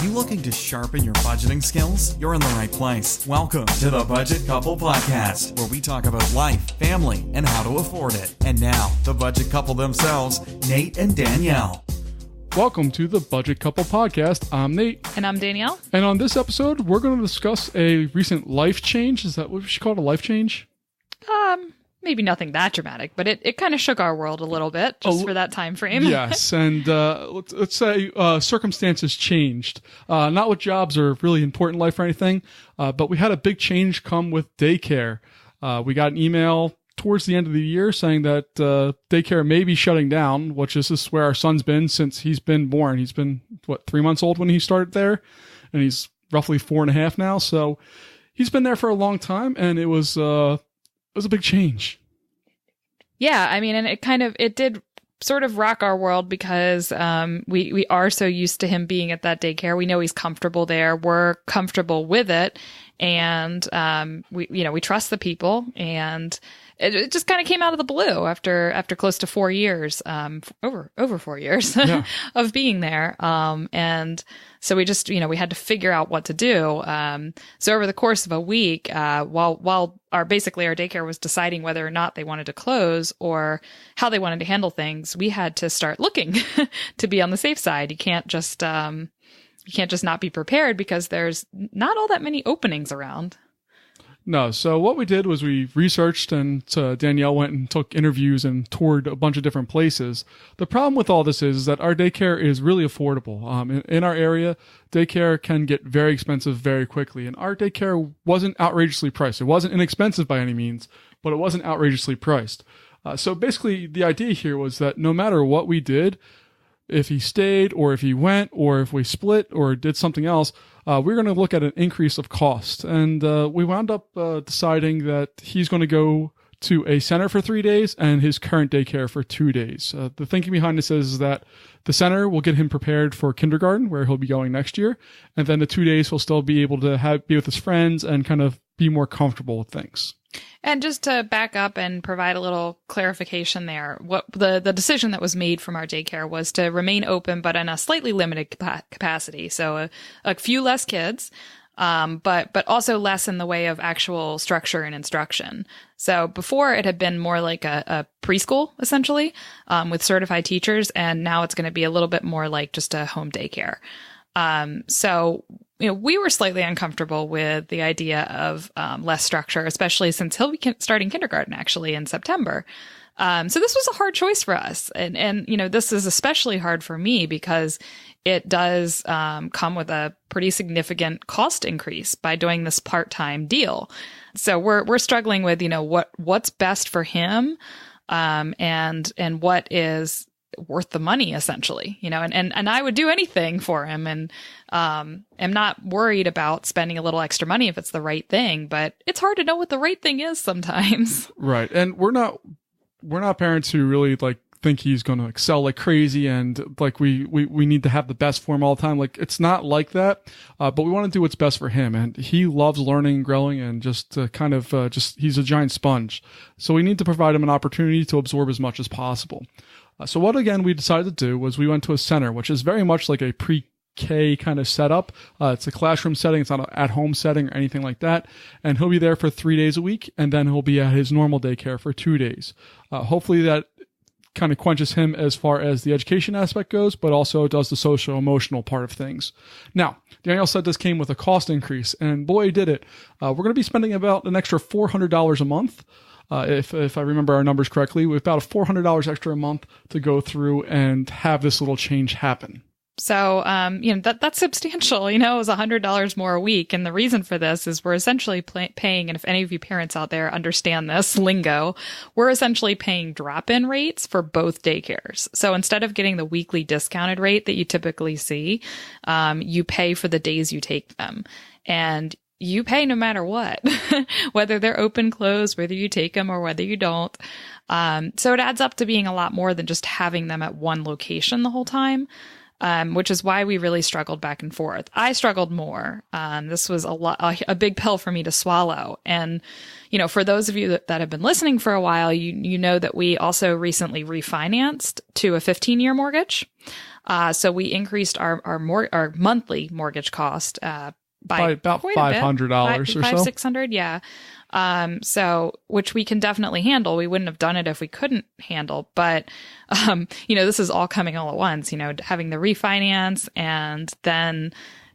Are you looking to sharpen your budgeting skills? You're in the right place. Welcome to the Budget Couple Podcast, where we talk about life, family, and how to afford it. And now, the budget couple themselves, Nate and Danielle. Welcome to the Budget Couple Podcast. I'm Nate. And I'm Danielle. And on this episode, we're going to discuss a recent life change. Is that what we should call it, a life change? Maybe nothing that dramatic, but it kind of shook our world a little bit just for that time frame. Yes, and let's say circumstances changed. Not with jobs or really important life or anything, but we had a big change come with daycare. We got an email towards the end of the year saying that daycare may be shutting down, which is where our son's been since he's been born. He's been, 3 months old when he started there, and he's roughly 4.5 now. So he's been there for a long time, and it was a big change. Yeah, I mean, and it did sort of rock our world because we are so used to him being at that daycare. We know he's comfortable there. We're comfortable with it, and we trust the people. And it just kind of came out of the blue after close to 4 years, over 4 years Yeah. of being there. And so we just, we had to figure out what to do. So over the course of a week, while our daycare was deciding whether or not they wanted to close or how they wanted to handle things, we had to start looking to be on the safe side. You can't just not be prepared because there's not all that many openings around. No. So what we did was we researched, and Danielle went and took interviews and toured a bunch of different places. The problem with all this is that our daycare is really affordable. In our area, daycare can get very expensive very quickly. And our daycare wasn't outrageously priced. It wasn't inexpensive by any means, but it wasn't outrageously priced. So basically the idea here was that no matter what we did, if he stayed or if he went or if we split or did something else, we're going to look at an increase of cost. And we wound up deciding that he's going to go to a center for 3 days and his current daycare for 2 days. The thinking behind this is that the center will get him prepared for kindergarten, where he'll be going next year. And then the 2 days he'll still be able to be with his friends and kind of be more comfortable with things. And just to back up and provide a little clarification there, what the decision that was made from our daycare was to remain open, but in a slightly limited capacity. So a few less kids, but also less in the way of actual structure and instruction. So before it had been more like a preschool, essentially, with certified teachers. And now it's going to be a little bit more like just a home daycare. So we were slightly uncomfortable with the idea of less structure, especially since he'll be starting kindergarten actually in September. So this was a hard choice for us. And this is especially hard for me because it does come with a pretty significant cost increase by doing this part-time deal. So we're struggling with, what's best for him, and what is worth the money, essentially, and I would do anything for him, and am not worried about spending a little extra money if it's the right thing, but it's hard to know what the right thing is sometimes. Right. And we're not parents who really think he's going to excel like crazy and we need to have the best for him all the time. It's not like that. But we want to do what's best for him, and he loves learning and growing, and just he's a giant sponge. So we need to provide him an opportunity to absorb as much as possible. So what, again, we decided to do was we went to a center, which is very much like a pre-K kind of setup. It's a classroom setting. It's not an at-home setting or anything like that. And he'll be there for 3 days a week, and then he'll be at his normal daycare for 2 days. Hopefully that kind of quenches him as far as the education aspect goes, but also does the social-emotional part of things. Now, Danielle said this came with a cost increase, and boy, did it. We're going to be spending about an extra $400 a month. If I remember our numbers correctly, with about $400 extra a month to go through and have this little change happen. So, that's substantial. It was $100 more a week. And the reason for this is we're essentially paying, and if any of you parents out there understand this lingo, we're essentially paying drop-in rates for both daycares. So instead of getting the weekly discounted rate that you typically see, you pay for the days you take them. And you pay no matter what, whether they're open, closed, whether you take them or whether you don't. So it adds up to being a lot more than just having them at one location the whole time, which is why we really struggled back and forth. I struggled more. This was a big pill for me to swallow. And, for those of you that have been listening for a while, you know that we also recently refinanced to a 15-year mortgage. So we increased our monthly mortgage cost by about $500 or so. $600, yeah. So, which we can definitely handle. We wouldn't have done it if we couldn't handle, but, this is all coming all at once, having the refinance and then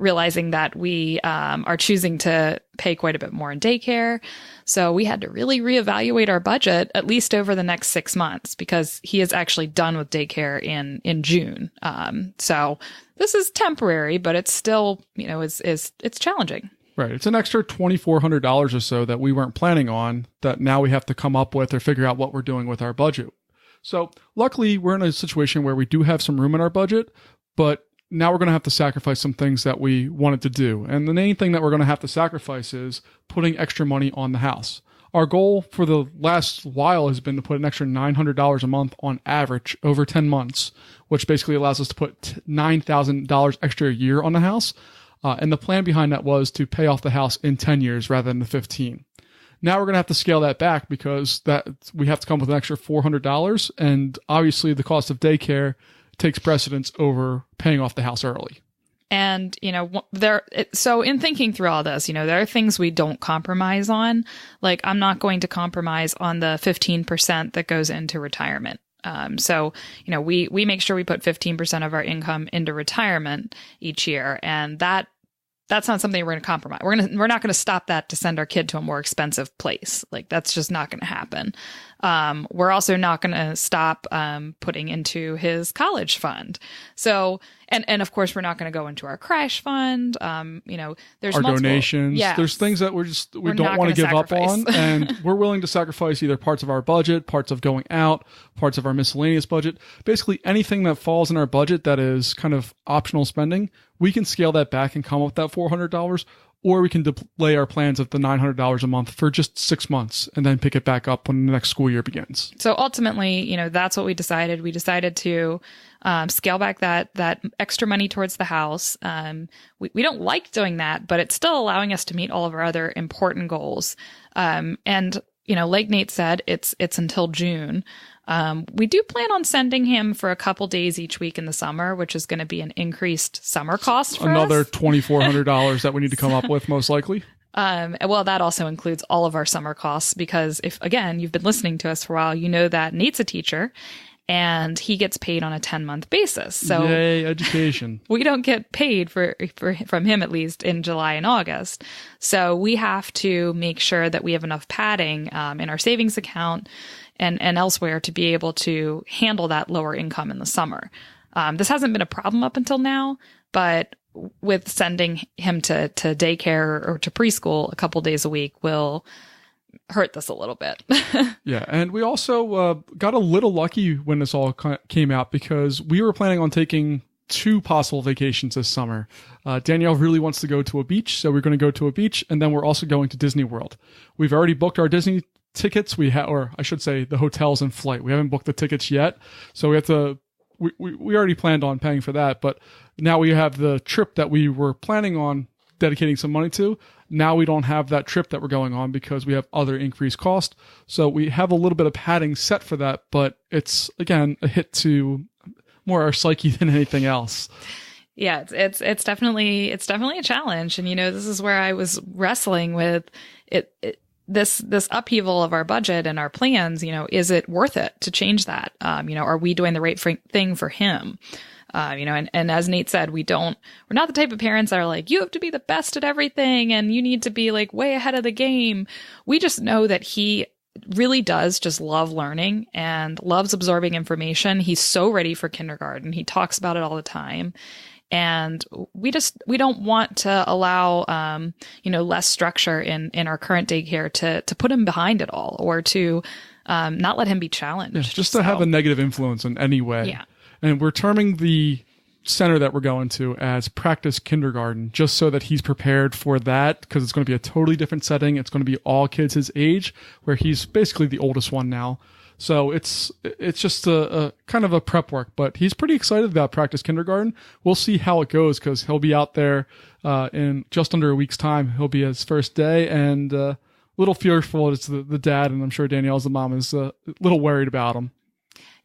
realizing that we, are choosing to pay quite a bit more in daycare. So we had to really reevaluate our budget, at least over the next 6 months, because he is actually done with daycare in June. So this is temporary, but it's still, it's challenging. Right. It's an extra $2,400 or so that we weren't planning on that now we have to come up with or figure out what we're doing with our budget. So luckily we're in a situation where we do have some room in our budget, but now we're going to have to sacrifice some things that we wanted to do. And the main thing that we're going to have to sacrifice is putting extra money on the house. Our goal for the last while has been to put an extra $900 a month on average over 10 months, which basically allows us to put $9,000 extra a year on the house. And the plan behind that was to pay off the house in 10 years rather than the 15. Now we're going to have to scale that back because we have to come with an extra $400. And obviously the cost of daycare takes precedence over paying off the house early. And, so in thinking through all this, there are things we don't compromise on. Like, I'm not going to compromise on the 15% that goes into retirement. So, we make sure we put 15% of our income into retirement each year. And that's not something we're going to compromise. We're not going to stop that to send our kid to a more expensive place. Like, that's just not going to happen. We're also not going to stop putting into his college fund. So, and of course, we're not going to go into our crash fund. There's our donations. Yes. There's things that we don't want to give up on, and we're willing to sacrifice either parts of our budget, parts of going out, parts of our miscellaneous budget. Basically, anything that falls in our budget that is kind of optional spending, we can scale that back and come up with that $400. Or we can delay our plans of the $900 a month for just 6 months and then pick it back up when the next school year begins. So ultimately, that's what we decided. We decided to scale back that extra money towards the house. We don't like doing that, but it's still allowing us to meet all of our other important goals. And like Nate said, it's until June. We do plan on sending him for a couple days each week in the summer, which is going to be an increased summer cost for another us. $2,400 that we need to come up with, most likely. Well, that also includes all of our summer costs, because if, again, you've been listening to us for a while, you know that Nate's a teacher and he gets paid on a 10-month basis. So yay, education. We don't get paid from him, at least in July and August. So we have to make sure that we have enough padding in our savings account and elsewhere to be able to handle that lower income in the summer. This hasn't been a problem up until now, but with sending him to daycare or to preschool a couple days a week will hurt this a little bit. Yeah. And we also got a little lucky when this all came out, because we were planning on taking 2 possible vacations this summer. Danielle really wants to go to a beach, so we're going to go to a beach, and then we're also going to Disney World. We've already booked our Disney tickets. Or I should say the hotels and flight. We haven't booked the tickets yet, so we have to. We already planned on paying for that, but now we have the trip that we were planning on dedicating some money to. Now we don't have that trip that we're going on because we have other increased cost. So we have a little bit of padding set for that, but it's, again, a hit to more our psyche than anything else. Yeah, it's definitely a challenge. And, this is where I was wrestling with this upheaval of our budget and our plans. Is it worth it to change that? Are we doing the right thing for him? And as Nate said, we're not the type of parents that are like, you have to be the best at everything and you need to be like way ahead of the game. We just know that he really does just love learning and loves absorbing information. He's so ready for kindergarten. He talks about it all the time. And we don't want to allow, less structure in our current daycare to put him behind it all, or to, not let him be challenged. Yeah, just to have a negative influence in any way. Yeah. And we're terming the center that we're going to as practice kindergarten, just so that he's prepared for that, because it's going to be a totally different setting. It's going to be all kids his age, where he's basically the oldest one now. So it's just a kind of a prep work, but he's pretty excited about practice kindergarten. We'll see how it goes, because he'll be out there in just under a week's time. He'll be his first day, and a little fearful. It's the dad, and I'm sure Danielle's the mom, is a little worried about him.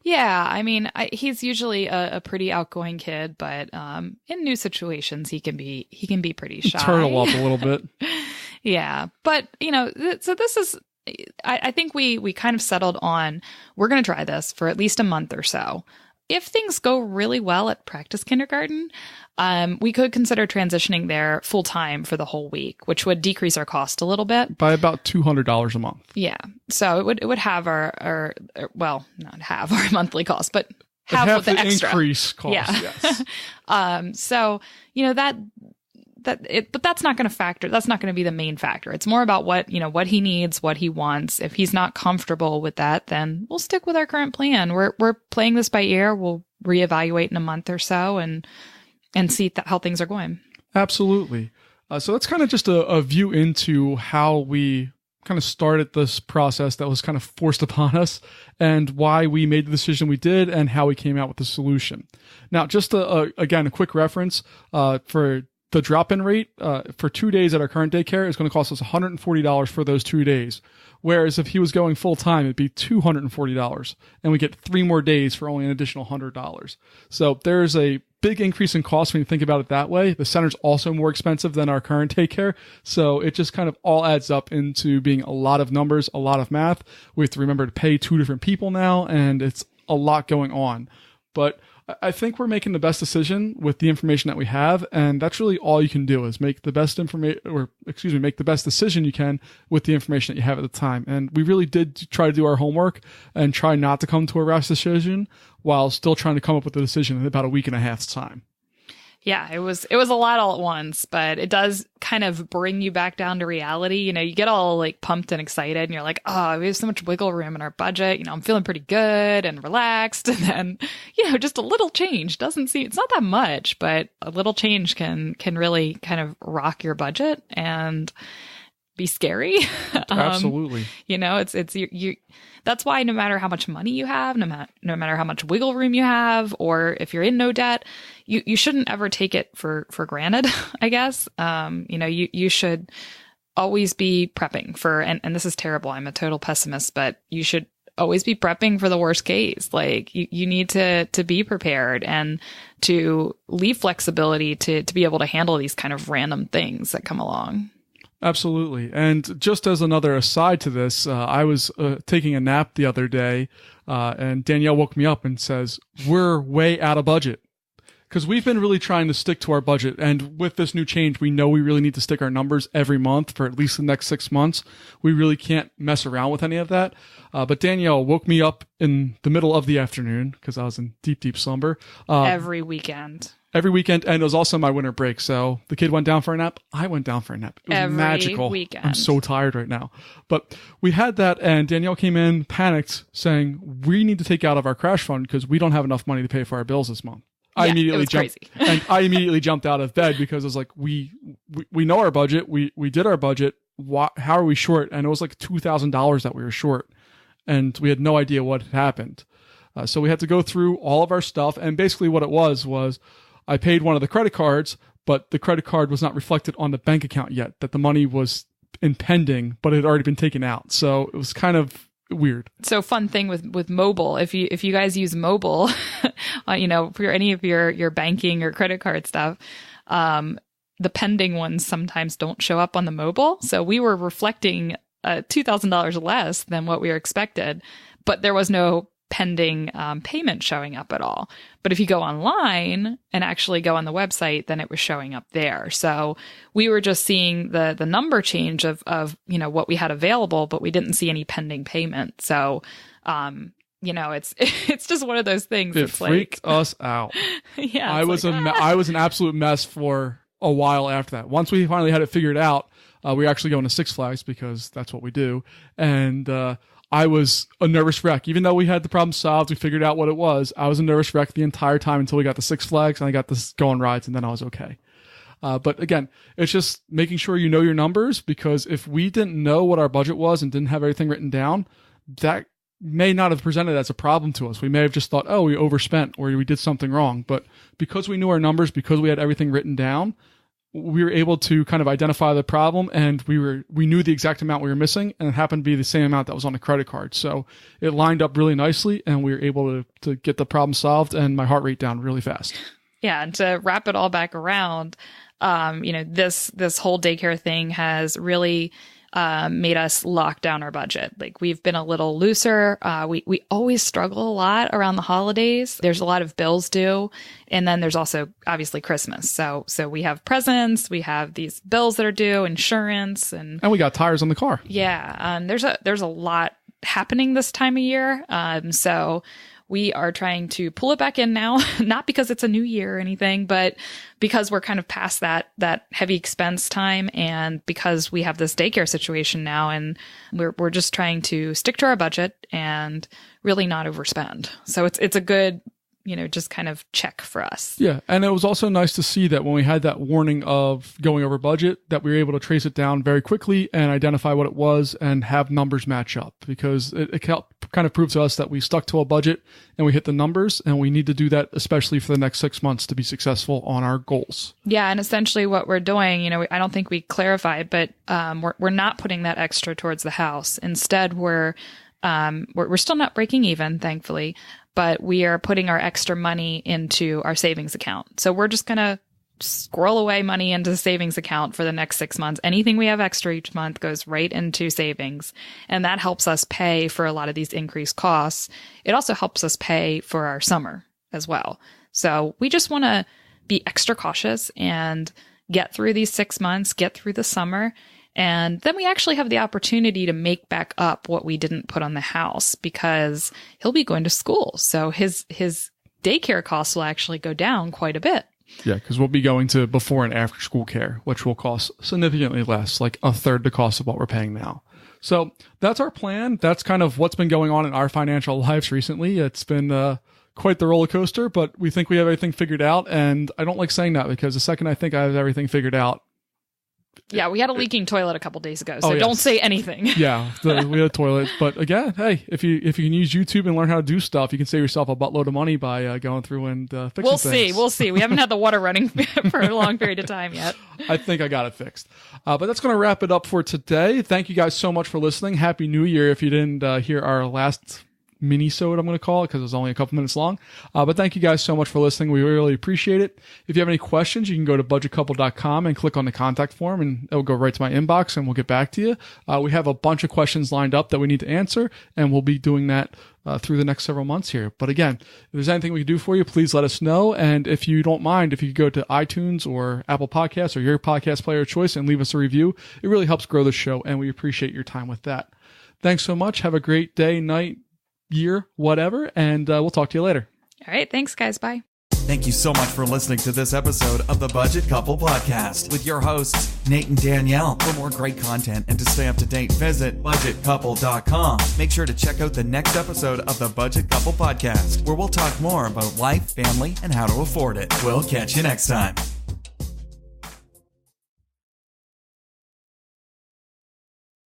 Yeah, I mean, he's usually a pretty outgoing kid, but in new situations, he can be pretty shy. Turtle up a little bit. Yeah, but so this is. I think we kind of settled on we're going to try this for at least a month or so. If things go really well at practice kindergarten, we could consider transitioning there full time for the whole week, which would decrease our cost a little bit by about $200 a month. Yeah, so it would have our well, not have our monthly cost, but have the extra increase cost. Yeah. Yes. So but that's not going to factor. That's not going to be the main factor. It's more about what he needs, what he wants. If he's not comfortable with that, then we'll stick with our current plan. We're playing this by ear. We'll reevaluate in a month or so and see how things are going. Absolutely. So that's kind of just a view into how we kind of started this process that was kind of forced upon us and why we made the decision we did and how we came out with the solution. Now, just again, a quick reference for the drop-in rate for 2 days at our current daycare is going to cost us $140 for those 2 days. Whereas if he was going full-time, it'd be $240. And we get 3 more days for only an additional $100. So there's a big increase in cost when you think about it that way. The center's also more expensive than our current daycare. So it just kind of all adds up into being a lot of numbers, a lot of math. We have to remember to pay 2 different people now, and it's a lot going on. But I think we're making the best decision with the information that we have, and that's really all you can do is make the best decision you can with the information that you have at the time. And we really did try to do our homework and try not to come to a rash decision while still trying to come up with a decision in about a week and a half's time. Yeah, it was a lot all at once, but it does kind of bring you back down to reality. You get all like pumped and excited and you're like, oh, we have so much wiggle room in our budget. I'm feeling pretty good and relaxed. And then, just a little change it's not that much, but a little change can really kind of rock your budget and be scary. Absolutely. That's why no matter how much money you have, no matter how much wiggle room you have, or if you're in no debt, you shouldn't ever take it for granted, I guess. You should always be prepping for, and this is terrible. I'm a total pessimist, but you should always be prepping for the worst case. Like you need to be prepared and to leave flexibility to be able to handle these kind of random things that come along. Absolutely. And just as another aside to this, I was taking a nap the other day, and Danielle woke me up and says, we're way out of budget. Because we've been really trying to stick to our budget. And with this new change, we know we really need to stick our numbers every month for at least the next 6 months. We really can't mess around with any of that. But Danielle woke me up in the middle of the afternoon because I was in deep, deep slumber. Every weekend. And it was also my winter break. So the kid went down for a nap. I went down for a nap. It was every magical. Weekend. I'm so tired right now. But we had that, and Danielle came in, panicked, saying, we need to take out of our crash fund because we don't have enough money to pay for our bills this month. I immediately jumped out of bed because I was like, we know our budget. We did our budget. How are we short? And it was like $2,000 that we were short, and we had no idea what had happened. So we had to go through all of our stuff, and basically what it was I paid one of the credit cards, but the credit card was not reflected on the bank account yet, that the money was pending, but it had already been taken out. So it was kind of weird. So fun thing with mobile, if you guys use mobile, for any of your banking or credit card stuff, the pending ones sometimes don't show up on the mobile. So we were reflecting $2,000 less than what we were expected, but there was no pending payment showing up at all. But if you go online and actually go on the website, then it was showing up there. So we were just seeing the number change of what we had available, but we didn't see any pending payment. So it's just one of those things. It freaked us out. Yeah, I was an absolute mess for a while after that. Once we finally had it figured out, we were actually going to Six Flags because that's what we do. And I was a nervous wreck. Even though we had the problem solved, we figured out what it was. I was a nervous wreck the entire time until we got to Six Flags and I got to go on rides, and then I was okay. But again, it's just making sure you know your numbers, because if we didn't know what our budget was and didn't have everything written down, that may not have presented as a problem to us. We may have just thought, oh, we overspent or we did something wrong. But because we knew our numbers, because we had everything written down, we were able to kind of identify the problem, and we knew the exact amount we were missing, and it happened to be the same amount that was on the credit card. So it lined up really nicely, and we were able to get the problem solved and my heart rate down really fast. Yeah, and to wrap it all back around, this whole daycare thing has really made us lock down our budget. Like, we've been a little looser. We always struggle a lot around the holidays. There's a lot of bills due. And then there's also obviously Christmas. So we have presents, we have these bills that are due, insurance, and we got tires on the car. Yeah. There's a lot happening this time of year. So we are trying to pull it back in now, not because it's a new year or anything, but because we're kind of past that heavy expense time, and because we have this daycare situation now, and we're just trying to stick to our budget and really not overspend. So it's a good, just kind of check for us. Yeah. And it was also nice to see that when we had that warning of going over budget, that we were able to trace it down very quickly and identify what it was and have numbers match up, because it kind of proved to us that we stuck to a budget and we hit the numbers, and we need to do that, especially for the next 6 months, to be successful on our goals. Yeah. And essentially what we're doing, I don't think we clarified, but we're not putting that extra towards the house. Instead, we're still not breaking even, thankfully, but we are putting our extra money into our savings account. So we're just going to squirrel away money into the savings account for the next 6 months. Anything we have extra each month goes right into savings. And that helps us pay for a lot of these increased costs. It also helps us pay for our summer as well. So we just want to be extra cautious and get through these 6 months, get through the summer. And then we actually have the opportunity to make back up what we didn't put on the house, because he'll be going to school. So his daycare costs will actually go down quite a bit. Yeah, because we'll be going to before and after school care, which will cost significantly less, like a third the cost of what we're paying now. So that's our plan. That's kind of what's been going on in our financial lives recently. It's been quite the roller coaster, but we think we have everything figured out. And I don't like saying that, because the second I think I have everything figured out. Yeah, we had a leaking toilet a couple days ago, so Don't say anything. Yeah, we had a toilet. But again, hey, if you can use YouTube and learn how to do stuff, you can save yourself a buttload of money by going through and fixing things. We'll see. We haven't had the water running for a long period of time yet. I think I got it fixed. But that's going to wrap it up for today. Thank you guys so much for listening. Happy New Year if you didn't hear our last mini-sode, I'm going to call it, because it was only a couple minutes long. But thank you guys so much for listening. We really appreciate it. If you have any questions, you can go to budgetcouple.com and click on the contact form, and it'll go right to my inbox, and we'll get back to you. We have a bunch of questions lined up that we need to answer, and we'll be doing that through the next several months here. But again, if there's anything we can do for you, please let us know. And if you don't mind, if you go to iTunes or Apple Podcasts or your podcast player of choice and leave us a review, it really helps grow the show, and we appreciate your time with that. Thanks so much. Have a great day, night, year, whatever, and we'll talk to you later. All right. Thanks, guys. Bye. Thank you so much for listening to this episode of the Budget Couple Podcast with your hosts, Nate and Danielle. For more great content and to stay up to date, visit budgetcouple.com. Make sure to check out the next episode of the Budget Couple Podcast, where we'll talk more about life, family, and how to afford it. We'll catch you next time.